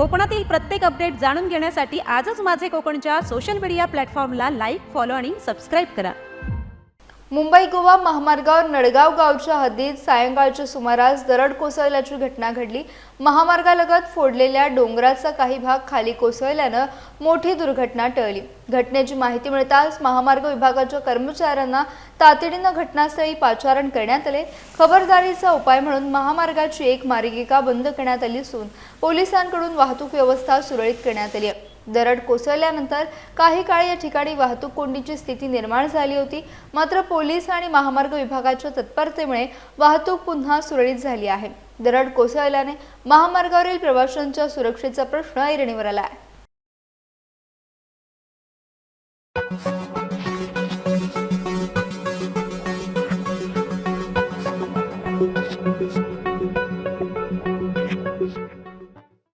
कोकणातील प्रत्येक अपडेट जाणून घेण्यासाठी आजच माझे कोकणच्या सोशल मीडिया प्लॅटफॉर्मला लाईक, फॉलो आणि सबस्क्राईब करा। मुंबई गोवा महामार्गावर नडगाव गावच्या हद्दीत सायंकाळच्या सुमारास दरड कोसळल्याची घटना घडली। महामार्गालगत फोडलेल्या डोंगराचा काही भाग खाली कोसळल्याने मोठी दुर्घटना टळली। घटनेची माहिती मिळताच महामार्ग विभागाच्या कर्मचाऱ्यांना तातडीने घटनास्थळी पाचारण करण्यात आले। खबरदारीचा उपाय म्हणून महामार्गाची एक मार्गिका बंद करण्यात आली असून पोलिसांकडून वाहतूक व्यवस्था सुरळीत करण्यात आली आहे। दरड कोसळल्यानंतर काही काळ या ठिकाणी वाहतूक कोंडीची स्थिती निर्माण झाली होती, मात्र पोलीस आणि महामार्ग विभागाच्या तत्परतेमुळे वाहतूक पुन्हा सुरळीत झाली आहे। दरड कोसळल्याने महामार्गावरील प्रवाशांच्या सुरक्षेचा प्रश्न ऐरणीवर आला आहे।